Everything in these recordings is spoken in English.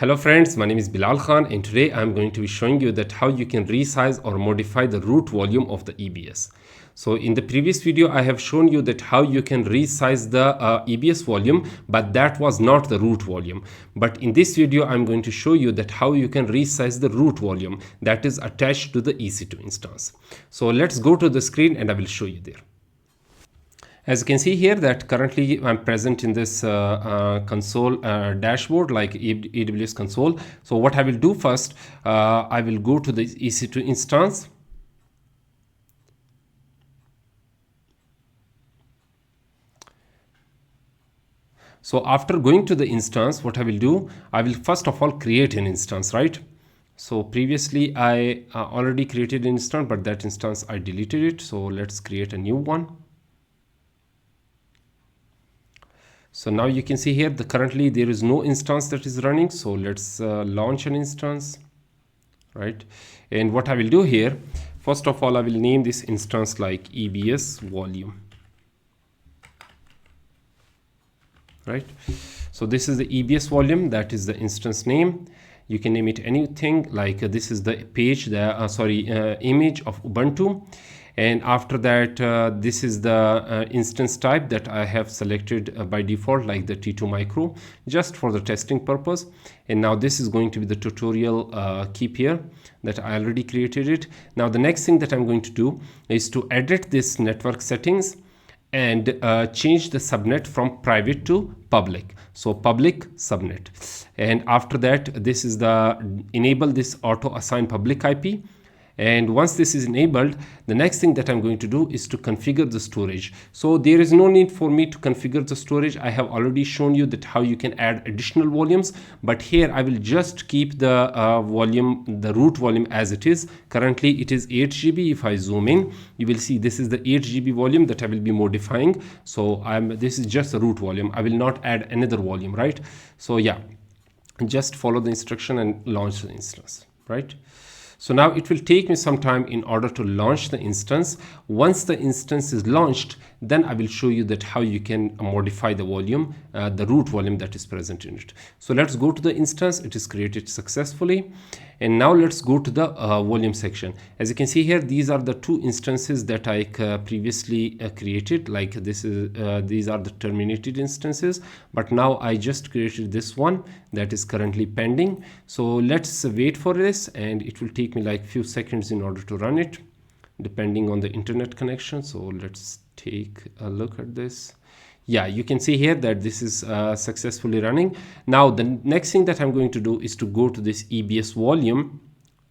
Hello friends, my name is Bilal Khan and today I'm going to be showing you that how you can resize or modify the root volume of the EBS. So in the previous video I have shown you that how you can resize the EBS volume, but that was not the root volume. But in this video I'm going to show you that how you can resize the root volume that is attached to the EC2 instance. So let's go to the screen and I will show you there. As you can see here that currently I'm present in this console dashboard like AWS console. So what I will do first, I will go to the EC2 instance. So after going to the instance, what I will do, I will first of all create an instance, right? So previously I already created an instance, but that instance I deleted it. So let's create a new one. So now you can see here that currently there is no instance that is running. So let's launch an instance, right? And what I will do here, first of all, I will name this instance like EBS volume, right? So this is the EBS volume, that is the instance name. You can name it anything, like this is the page, the image of Ubuntu. And after that, this is the instance type that I have selected by default, like the T2 micro, just for the testing purpose. And now this is going to be the tutorial keep here that I already created it. Now the next thing that I'm going to do is to edit this network settings and change the subnet from private to public. So public subnet. And after that, this is the enable this auto assign public IP. And once this is enabled, the next thing that I'm going to do is to configure the storage. So there is no need for me to configure the storage. I have already shown you that how you can add additional volumes, but here I will just keep the volume, the root volume as it is. Currently it is 8 GB. If I zoom in, you will see this is the 8 GB volume that I will be modifying. So this is just the root volume. I will not add another volume, right? So yeah, just follow the instruction and launch the instance, right? So now it will take me some time in order to launch the instance. Once the instance is launched, then I will show you that how you can modify the volume, the root volume that is present in it. So let's go to the instance. It is created successfully. And now let's go to the volume section. As you can see here, these are the two instances that I previously created. Like this is these are the terminated instances, but now I just created this one that is currently pending. So let's wait for this, and it will take me like few seconds in order to run it, depending on the internet connection. So let's take a look at this. Yeah, you can see here that this is successfully running. Now the next thing that I'm going to do is to go to this EBS volume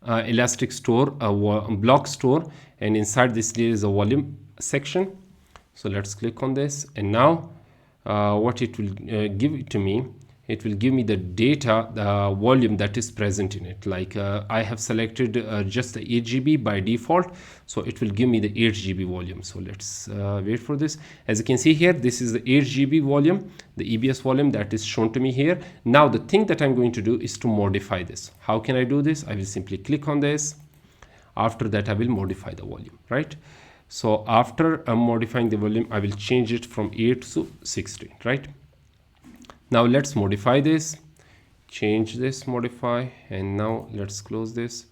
elastic store, block store, and inside this there is a volume section. So let's click on this, and now what it will give it to me, it will give me the data, the volume that is present in it. Like I have selected just the 8 GB by default, so it will give me the 8 GB volume. So let's wait for this. As you can see here, this is the 8 GB volume, the EBS volume that is shown to me here. Now the thing that I'm going to do is to modify this. How can I do this? I will simply click on this. After that, I will modify the volume, right? So after modifying the volume, I will change it from 8 to 16, right? Now let's modify this, change this, modify, and now let's close this.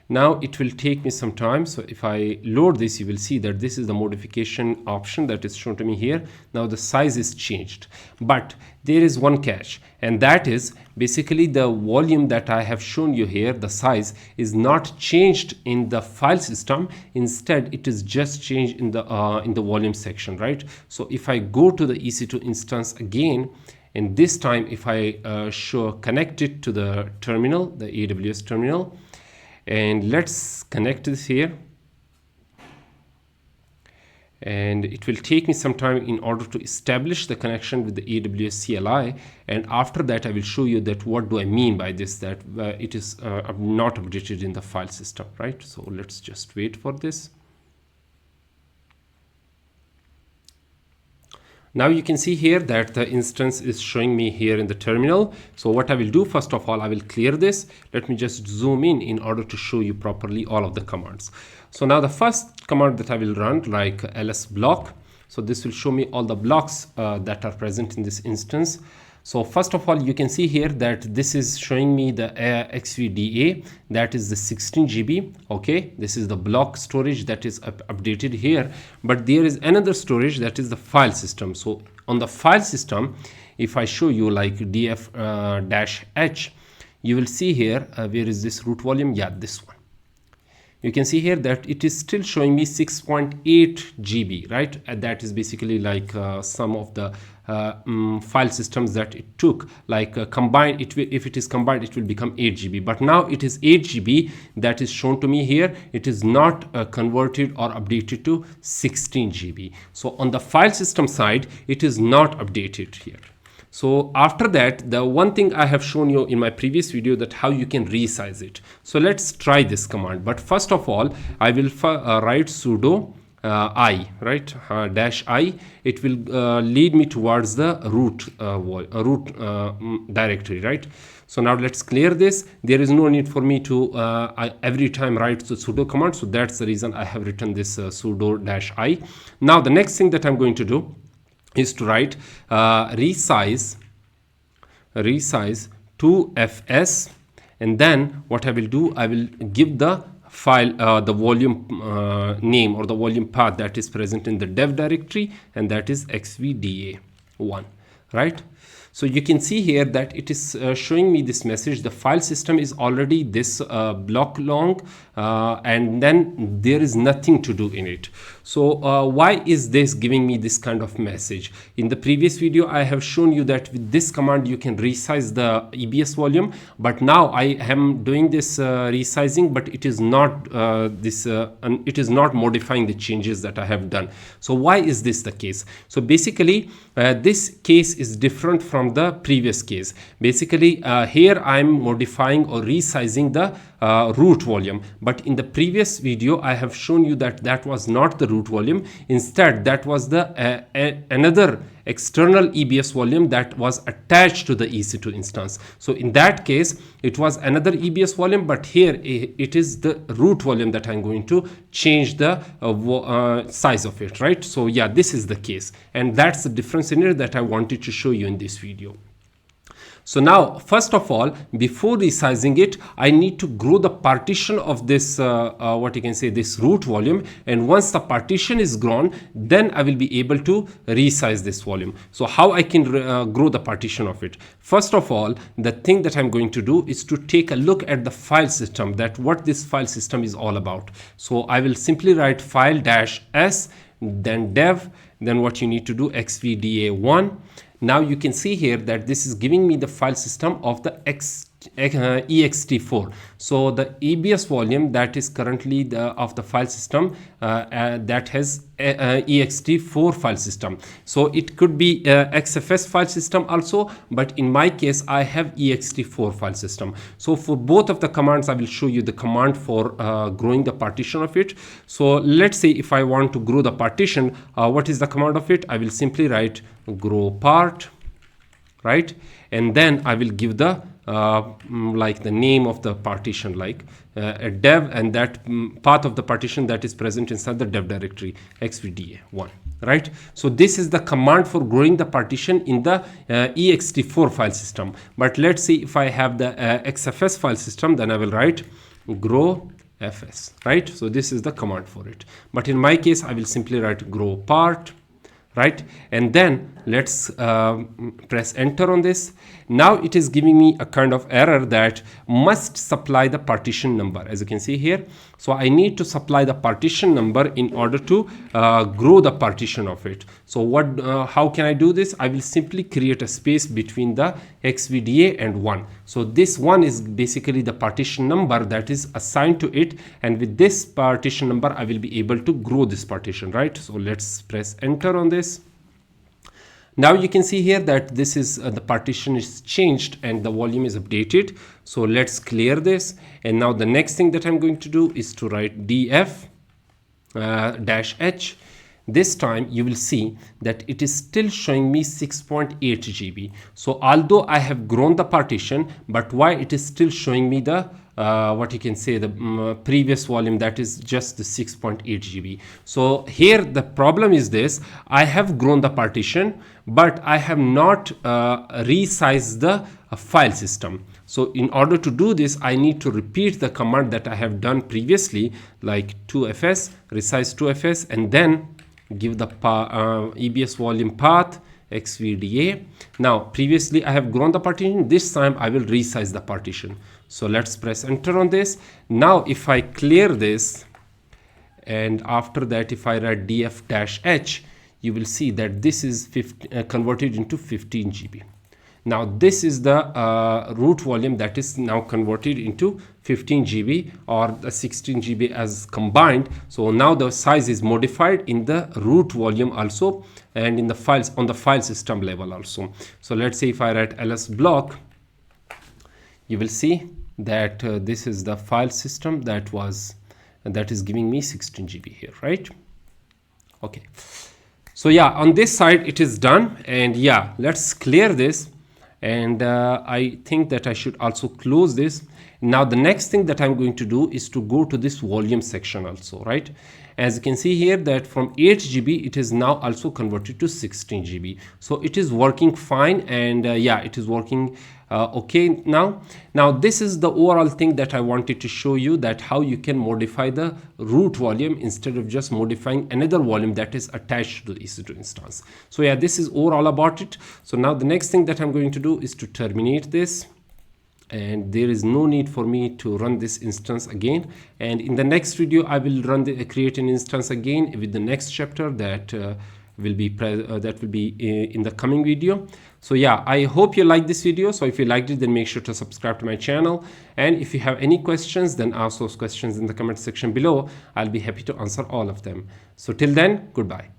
Now it will take me some time. So if I load this, you will see that this is the modification option that is shown to me here. Now the size is changed, but there is one catch, and that is basically the volume that I have shown you here. The size is not changed in the file system. Instead, it is just changed in the volume section, right? So if I go to the EC2 instance again, and this time if I connect it to the terminal, the AWS terminal, and let's connect this here, and it will take me some time in order to establish the connection with the AWS CLI. And after that, I will show you that what do I mean by this, that it is not updated in the file system, right? So let's just wait for this. Now you can see here that the instance is showing me here in the terminal. So what I will do, first of all, I will clear this. Let me just zoom in order to show you properly all of the commands. So now the first command that I will run, like ls block. So this will show me all the blocks that are present in this instance. So first of all, you can see here that this is showing me the XVDA, that is the 16 GB. Okay, this is the block storage that is updated here, but there is another storage that is the file system. So on the file system, if I show you like df-h, you will see here, where is this root volume? Yeah, this one. You can see here that it is still showing me 6.8 GB, right? And that is basically like some of the file systems that it took, like combined, if it is combined, it will become 8 GB. But now it is 8 GB that is shown to me here. It is not converted or updated to 16 GB. So on the file system side, it is not updated here. So after that, the one thing I have shown you in my previous video, that how you can resize it. So let's try this command. But first of all, I will write sudo I, right, -i. It will lead me towards the root directory, right? So now let's clear this. There is no need for me to every time write the sudo command. So that's the reason I have written this sudo -i. Now the next thing that I'm going to do is to write resize to fs, and then what I will do, I will give the file the volume name or the volume path that is present in the dev directory, and that is xvda1, right? So you can see here that it is showing me this message. The file system is already this block long, and then there is nothing to do in it. So why is this giving me this kind of message? In the previous video, I have shown you that with this command, you can resize the EBS volume. But now I am doing this resizing, but it is not it is not modifying the changes that I have done. So why is this the case? So basically, this case is different from the previous case. Basically, here I'm modifying or resizing the root volume, but in the previous video I have shown you that that was not the root volume. Instead, that was the another external EBS volume that was attached to the EC2 instance. So in that case, it was another EBS volume, but here it is the root volume that I'm going to change the size of it, right? So yeah, this is the case, and that's the difference in it that I wanted to show you in this video. So now, first of all, before resizing it, I need to grow the partition of this, what you can say, this root volume. And once the partition is grown, then I will be able to resize this volume. So how I can grow the partition of it? First of all, the thing that I'm going to do is to take a look at the file system, that what this file system is all about. So I will simply write file -s, then dev, then what you need to do, xvda1. Now you can see here that this is giving me the file system of the ext4. So the EBS volume that is currently of the file system that has ext4 file system. So it could be xfs file system also, but in my case I have ext4 file system. So for both of the commands, I will show you the command for growing the partition of it. So let's say if I want to grow the partition, what is the command of it? I will simply write grow part, right? And then I will give the like the name of the partition, like a dev, and that path of the partition that is present inside the dev directory, xvda1, right? So this is the command for growing the partition in the ext4 file system. But let's see if I have the xfs file system, then I will write grow fs, right? So this is the command for it. But in my case, I will simply write grow part, right? And then let's press enter on this. Now it is giving me a kind of error that must supply the partition number, as you can see here. So I need to supply the partition number in order to grow the partition of it. So what? How can I do this? I will simply create a space between the xvda and 1. So this 1 is basically the partition number that is assigned to it, and with this partition number I will be able to grow this partition, right? So let's press enter on this. Now you can see here that this is the partition is changed and the volume is updated. So let's clear this. And now the next thing that I'm going to do is to write df -h. This time you will see that it is still showing me 6.8 GB. So although I have grown the partition, but why it is still showing me the what you can say, the previous volume, that is just the 6.8 GB. So here the problem is this: I have grown the partition, but I have not resized the file system. So in order to do this, I need to repeat the command that I have done previously, like 2fs, resize 2fs, and then give the EBS volume path xvda. Now previously I have grown the partition, this time I will resize the partition. So let's press enter on this. Now if I clear this, and after that if I write df-h, you will see that this is converted into 15 GB. Now this is the root volume that is now converted into 15 GB or the 16 GB as combined. So now the size is modified in the root volume also, and in the files on the file system level also. So let's say if I write ls block, you will see that this is the file system that is giving me 16 GB here, right? Okay. So yeah, on this side it is done, and yeah, let's clear this. And I think that I should also close this. Now the next thing that I'm going to do is to go to this volume section also, right? As you can see here that from 8 GB it is now also converted to 16 GB. So it is working fine, and yeah, it is working okay now. Now this is the overall thing that I wanted to show you, that how you can modify the root volume instead of just modifying another volume that is attached to the EC2 instance. So yeah, this is overall about it. So now the next thing that I'm going to do is to terminate this, and there is no need for me to run this instance again. And in the next video I will create an instance again with the next chapter that will be in the coming video. So yeah, I hope you like this video. So if you liked it, then make sure to subscribe to my channel, and if you have any questions, then ask those questions in the comment section below. I'll be happy to answer all of them. So till then, goodbye.